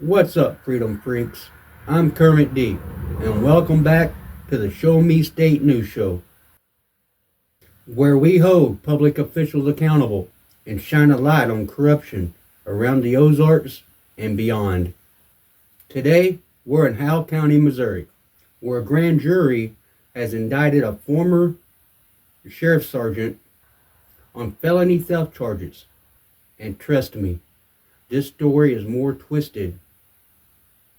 What's up, Freedom Freaks? I'm Kermit D, and welcome back to the Show Me State News Show, where we hold public officials accountable and shine a light on corruption around the Ozarks and beyond. Today, we're in Howell County, Missouri, where a grand jury has indicted a former sheriff sergeant on felony theft charges. And trust me, this story is more twisted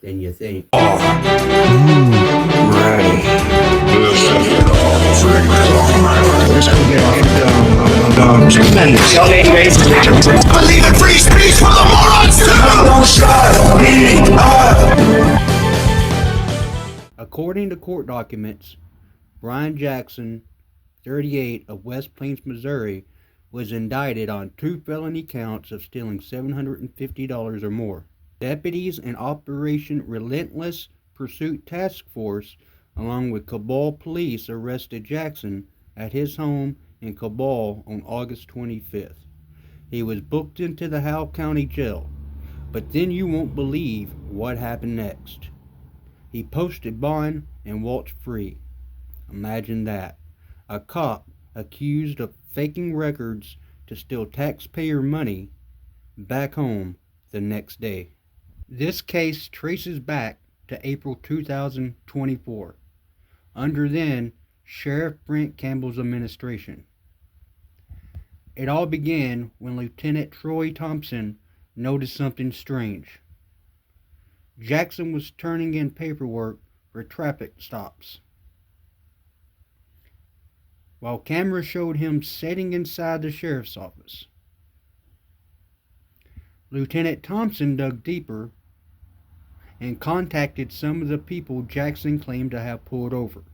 than you think. Ready. Let's go get off tremendous. Believe in free speech for the morons too! Don't stop me up! According to court documents, Brian Jackson, 38, of West Plains, Missouri, was indicted on 2 felony counts of stealing $750 or more. Deputies in Operation Relentless Pursuit Task Force, along with Cabal Police, arrested Jackson at his home in Cabal on August 25th. He was booked into the Howell County Jail, but then you won't believe what happened next. He posted bond and walked free. Imagine that. A cop accused of faking records to steal taxpayer money back home the next day. This case traces back to April 2024, under then Sheriff Brent Campbell's administration. It all began when Lieutenant Torey Thompson noticed something strange. Jackson was turning in paperwork for traffic stops, while cameras showed him sitting inside the sheriff's office. Lieutenant Thompson dug deeper and contacted some of the people Jackson claimed to have pulled over.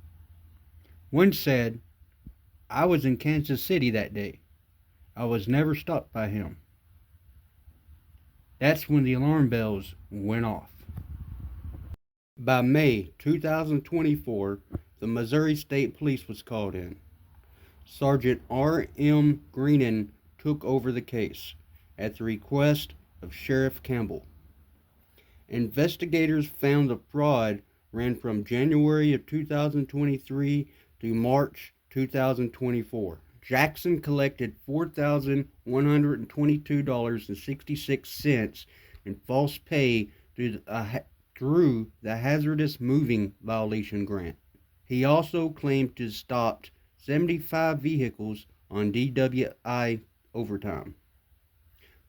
One said, "I was in Kansas City that day. I was never stopped by him." That's when the alarm bells went off. By May 2024, the Missouri State Police was called in. Sergeant R.M. Greenan took over the case at the request of Sheriff Campbell. Investigators found the fraud ran from January of 2023 to March 2024. Jackson collected $4,122.66 in false pay through the Hazardous Moving Violation grant. He also claimed to have stopped 75 vehicles on DWI overtime.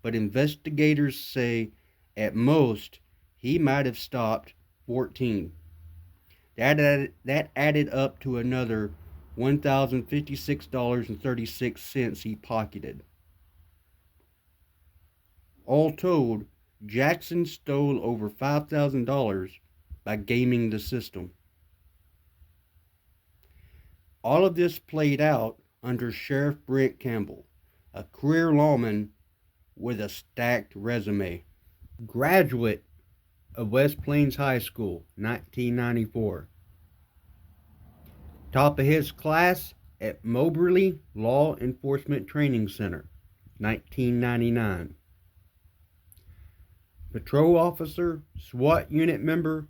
But investigators say at most he might have stopped 14. That added up to another $1,056.36 he pocketed. All told, Jackson stole over $5,000 by gaming the system. All of this played out under Sheriff Brent Campbell, a career lawman with a stacked resume. Graduate of West Plains High School, 1994. Top of his class at Moberly Law Enforcement Training Center, 1999. Patrol officer, SWAT unit member,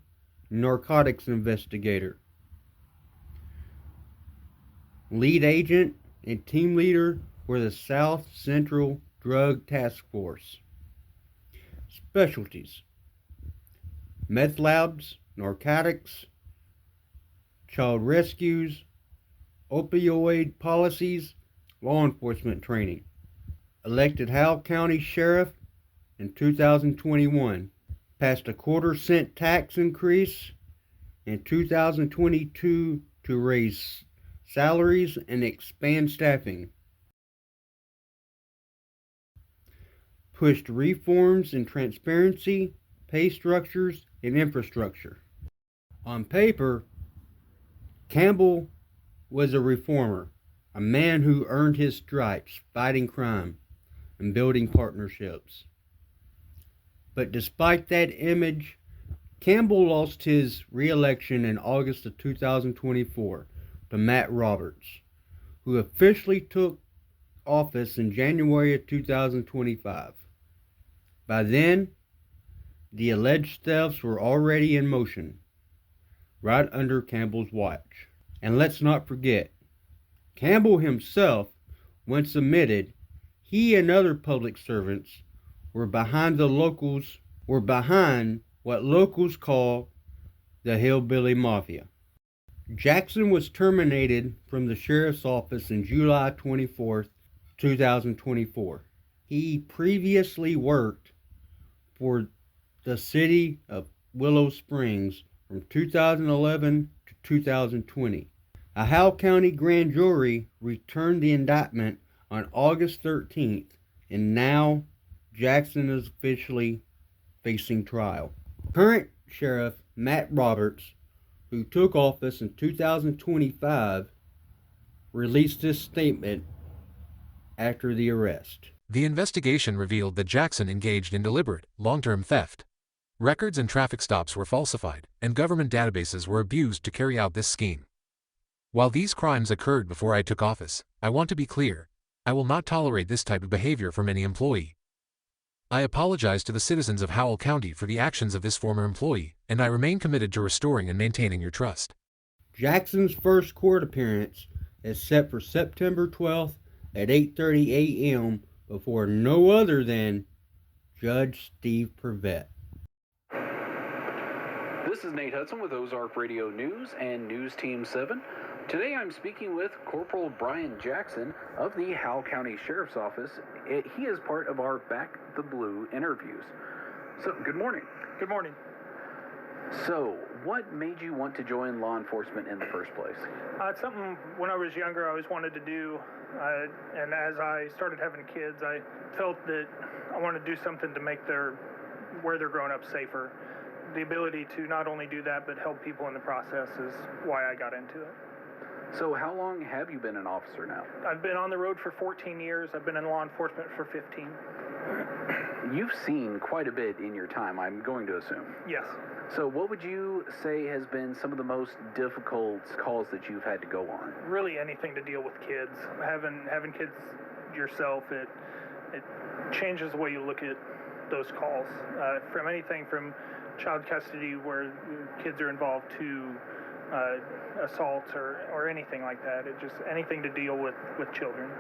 narcotics investigator. Lead agent and team leader for the South Central Drug Task Force. Specialties: meth labs, narcotics, child rescues, opioid policies, law enforcement training. Elected Howell County Sheriff in 2021. Passed a quarter-cent tax increase in 2022 to raise salaries and expand staffing. Pushed reforms in transparency, pay structures, and infrastructure. On paper, Campbell was a reformer, a man who earned his stripes fighting crime and building partnerships. But despite that image, Campbell lost his re-election in August of 2024 to Matt Roberts, who officially took office in January of 2025. By then, The alleged thefts were already in motion, right under Campbell's watch. And let's not forget, Campbell himself, when submitted, he and other public servants were behind what locals call the Hillbilly Mafia. Jackson was terminated from the sheriff's office on July 24th, 2024. He previously worked for the city of Willow Springs from 2011 to 2020. A Howell County grand jury returned the indictment on August 13th, and now Jackson is officially facing trial. Current Sheriff Matt Roberts, who took office in 2025, released this statement after the arrest. The investigation revealed that Jackson engaged in deliberate, long-term theft. Records and traffic stops were falsified, and government databases were abused to carry out this scheme. While these crimes occurred before I took office, I want to be clear, I will not tolerate this type of behavior from any employee. I apologize to the citizens of Howell County for the actions of this former employee, and I remain committed to restoring and maintaining your trust. Jackson's first court appearance is set for September 12th at 8:30 a.m. before no other than Judge Steve Purvett. This is Nate Hudson with Ozark Radio News and News Team 7. Today I'm speaking with Corporal Brian Jackson of the Howell County Sheriff's Office. He is part of our Back the Blue interviews. So, good morning. Good morning. So, what made you want to join law enforcement in the first place? It's something when I was younger I always wanted to do, and as I started having kids, I felt that I wanted to do something to make where they're growing up safer. The ability to not only do that, but help people in the process is why I got into it. So how long have you been an officer now? I've been on the road for 14 years. I've been in law enforcement for 15. You've seen quite a bit in your time, I'm going to assume. Yes. So what would you say has been some of the most difficult calls that you've had to go on? Really anything to deal with kids. Having kids yourself, it changes the way you look at those calls. From anything from child custody where kids are involved to assaults or anything like that. It just anything to deal with children.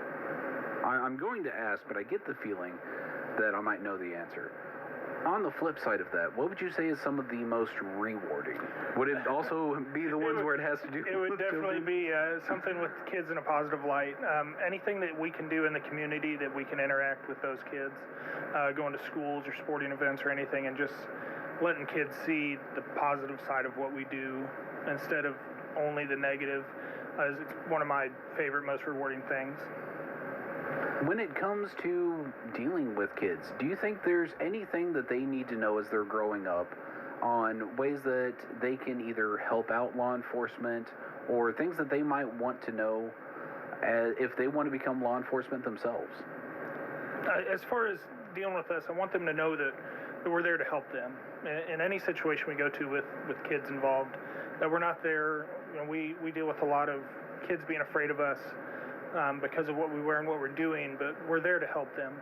I'm going to ask, but I get the feeling that I might know the answer. On the flip side of that, what would you say is some of the most rewarding? Would it also be the ones where it has to do with It would definitely be something with kids in a positive light. Anything that we can do in the community that we can interact with those kids, going to schools or sporting events or anything, and just letting kids see the positive side of what we do instead of only the negative is one of my favorite, most rewarding things. When it comes to dealing with kids, do you think there's anything that they need to know as they're growing up on ways that they can either help out law enforcement or things that they might want to know if they want to become law enforcement themselves? As far as dealing with us, I want them to know that we're there to help them. In any situation we go to with kids involved, that we're not there, we deal with a lot of kids being afraid of us because of what we wear and what we're doing, but we're there to help them.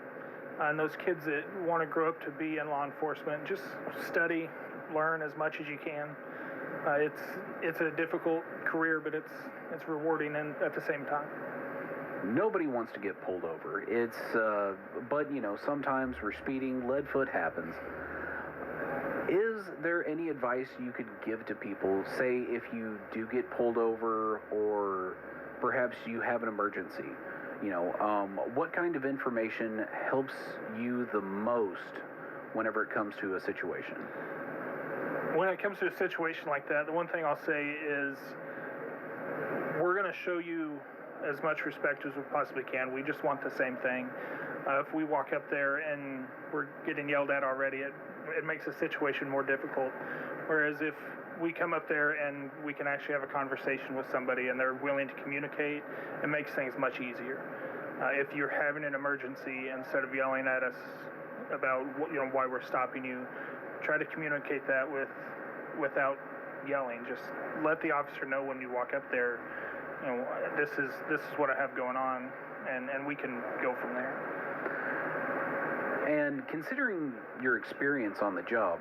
And those kids that want to grow up to be in law enforcement, just study, learn as much as you can. It's a difficult career, but it's rewarding and at the same time. Nobody wants to get pulled over. But sometimes we're speeding, lead foot happens. Is there any advice you could give to people, say if you do get pulled over or perhaps you have an emergency? What kind of information helps you the most whenever it comes to a situation? When it comes to a situation like that, the one thing I'll say is we're going to show you as much respect as we possibly can. We just want the same thing. If we walk up there and we're getting yelled at already, it makes the situation more difficult. Whereas if we come up there and we can actually have a conversation with somebody and they're willing to communicate, it makes things much easier. If you're having an emergency, instead of yelling at us about why we're stopping you, try to communicate that without yelling. Just let the officer know when you walk up there, this is what I have going on, and we can go from there. And considering your experience on the job,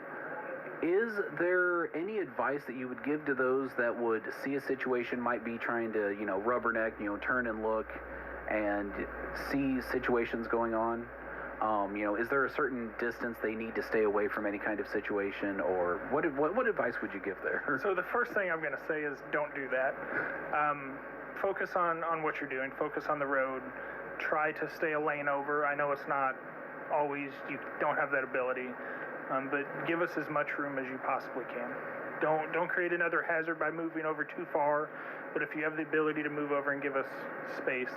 Is there any advice that you would give to those that would see a situation, might be trying to, rubberneck, turn and look and see situations going on? Is there a certain distance they need to stay away from any kind of situation, or what advice would you give there? So the first thing I'm going to say is don't do that. Focus on what you're doing. Focus on the road. Try to stay a lane over. I know it's not always, you don't have that ability, but give us as much room as you possibly can. Don't create another hazard by moving over too far, but if you have the ability to move over and give us space,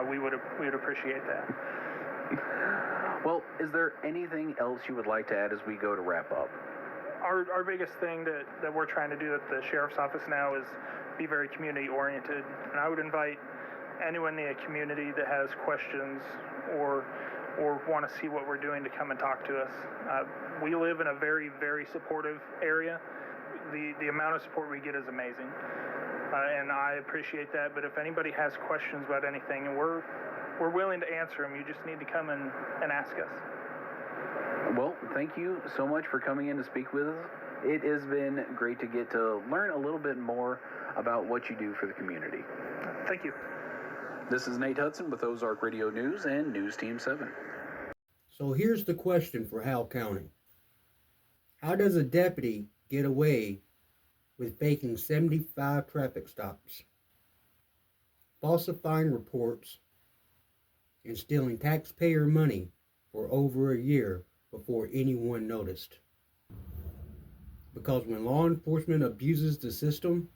we would appreciate that. Well, is there anything else you would like to add as we go to wrap up? Our biggest thing that we're trying to do at the Sheriff's Office now is be very community-oriented, and I would invite anyone in the community that has questions or want to see what we're doing to come and talk to us. We live in a very, very supportive area. The amount of support we get is amazing, and I appreciate that. But if anybody has questions about anything, and we're willing to answer them, you just need to come and ask us. Well, thank you so much for coming in to speak with us. It has been great to get to learn a little bit more about what you do for the community. Thank you. This is Nate Hudson with Ozark Radio News and News Team 7. So here's the question for Howell County. How does a deputy get away with faking 75 traffic stops, falsifying reports, and stealing taxpayer money for over a year before anyone noticed? Because when law enforcement abuses the system,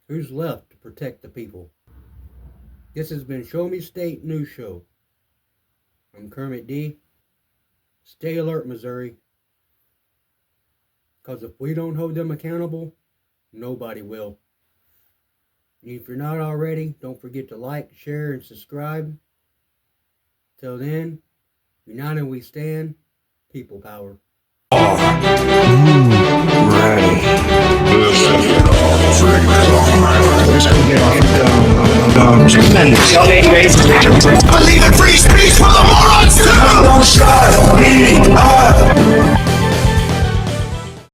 who's left to protect the people? This has been Show Me State News Show. I'm Kermit D. Stay alert, Missouri. Because if we don't hold them accountable, nobody will. And if you're not already, don't forget to like, share, and subscribe. Till then, united we stand, people power. Ready. This could get off tremendous. Believe in free speech for the morons too! Don't stop me.